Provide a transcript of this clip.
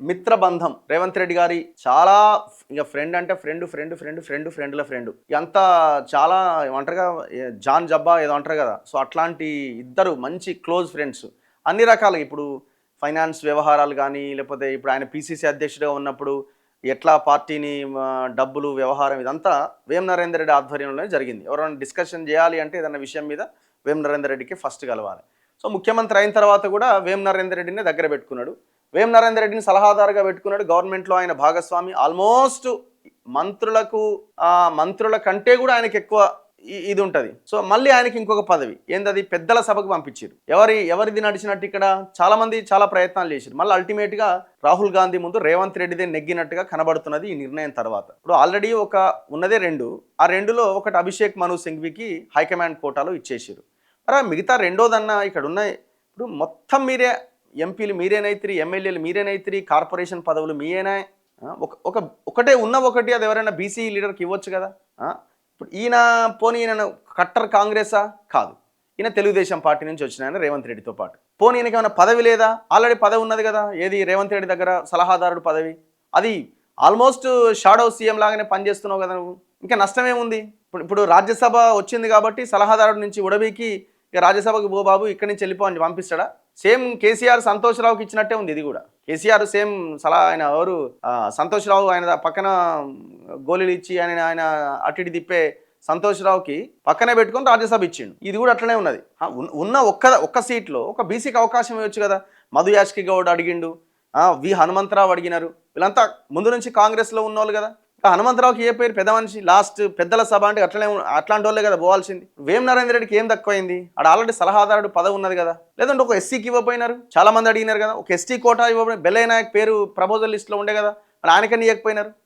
మిత్రబంధం రేవంత్ రెడ్డి గారి చాలా ఇక ఫ్రెండ్ అంటే ఫ్రెండ్ల ఫ్రెండ్ అంతా చాలా ఏమంటారుగా జాన్ జబ్బా ఏదో అంటారు కదా. సో అట్లాంటి ఇద్దరు మంచి క్లోజ్ ఫ్రెండ్స్ అన్ని రకాలుగా ఇప్పుడు ఫైనాన్స్ వ్యవహారాలు కానీ లేకపోతే ఇప్పుడు ఆయన పిసిసి అధ్యక్షుడిగా ఉన్నప్పుడు ఎట్లా పార్టీని డబ్బులు వ్యవహారం ఇదంతా వేం నరేందర్ రెడ్డి ఆధ్వర్యంలోనే జరిగింది. ఎవరైనా డిస్కషన్ చేయాలి అంటే ఏదన్నా విషయం మీద వేం నరేందర్ రెడ్డికి ఫస్ట్ కలవాలి. సో ముఖ్యమంత్రి అయిన తర్వాత కూడా వేం నరేందర్ రెడ్డిని దగ్గర పెట్టుకున్నాడు. వేం నరేందర్ రెడ్డిని సలహాదారుగా పెట్టుకున్నాడు. గవర్నమెంట్లో ఆయన భాగస్వామి. ఆల్మోస్ట్ మంత్రుల కంటే కూడా ఆయనకి ఎక్కువ ఇది ఉంటుంది. సో మళ్ళీ ఆయనకి ఇంకొక పదవి ఏందది, పెద్దల సభకు పంపించారు. ఎవరిది నడిచినట్టు ఇక్కడ చాలా మంది చాలా ప్రయత్నాలు చేశారు. మళ్ళీ అల్టిమేట్గా రాహుల్ గాంధీ ముందు రేవంత్ రెడ్డిదే నెగ్గినట్టుగా కనబడుతున్నది ఈ నిర్ణయం తర్వాత. ఇప్పుడు ఆల్రెడీ ఉన్నదే రెండు, ఆ రెండులో ఒకటి అభిషేక్ మను సింఘ్వికి హైకమాండ్ కోటాలో ఇచ్చేసారు. మరి మిగతా రెండోదన్నా ఇక్కడ ఉన్నాయి. ఇప్పుడు మొత్తం మీరే ఎంపీలు మీరేనైతిరి, ఎమ్మెల్యేలు మీరేనైతిరి, కార్పొరేషన్ పదవులు మీయేనా. ఒకటే ఒకటి అది ఎవరైనా బీసీ లీడర్కి ఇవ్వచ్చు కదా. ఇప్పుడు ఈయన కట్టర్ కాంగ్రెసా కాదు, ఈయన తెలుగుదేశం పార్టీ నుంచి వచ్చిన ఆయన రేవంత్ రెడ్డితో పాటు. ఈయనకి ఏమైనా పదవి లేదా? ఆల్రెడీ పదవి ఉన్నది కదా. ఏది రేవంత్ రెడ్డి దగ్గర సలహాదారుడు పదవి, అది ఆల్మోస్ట్ షాడో సీఎం లాగానే పనిచేస్తున్నావు కదా నువ్వు. ఇంకా నష్టమేముంది? ఇప్పుడు రాజ్యసభ వచ్చింది కాబట్టి సలహాదారుడు నుంచి ఉడబీకి ఇక రాజ్యసభకు పో బాబు ఇక్కడి నుంచి వెళ్ళిపోని పంపిస్తాడా? సేమ్ కేసీఆర్ సంతోష్ రావుకి ఇచ్చినట్టే ఉంది ఇది కూడా. కేసీఆర్ సేమ్ ఆయన ఎవరు సంతోష్ రావు ఆయన పక్కన గోళీలు ఇచ్చి ఆయన అటు ఇటు తిప్పే సంతోష్ రావుకి పక్కనే పెట్టుకొని రాజ్యసభ ఇచ్చిండు. ఇది కూడా అట్లనే ఉన్నది. ఉన్న ఒక్క సీట్లో ఒక బీసీకి అవకాశం ఇవ్వచ్చు కదా. మధు యాష్కి గౌడ్ అడిగిండు, వి హనుమంతరావు అడిగినారు. వీళ్ళంతా ముందు నుంచి కాంగ్రెస్లో ఉన్నోళ్ళు కదా. హనుమంతరావుకి ఏ పేరు పెద్ద మనిషి, లాస్ట్ పెద్దల సభ అంటే అట్లాంటి వాళ్ళే కదా పోవాల్సింది. వేం నరేందర్ రెడ్డికి ఏం తక్కువైంది? ఆడ ఆల్రెడీ సలహాదారుడు పదవి ఉన్నది కదా. లేదంటే ఒక ఎస్సీకి ఇవ్వపోయినారు, చాలా మంది అడిగినారు కదా. ఒక ఎస్టీ కోటా ఇవ్వబోయి బెల్లయ్య నాయక్ పేరు ప్రపోజల్ లిస్ట్లో ఉండే కదా, మరి ఆయనకని ఇవ్వకపోయినారు.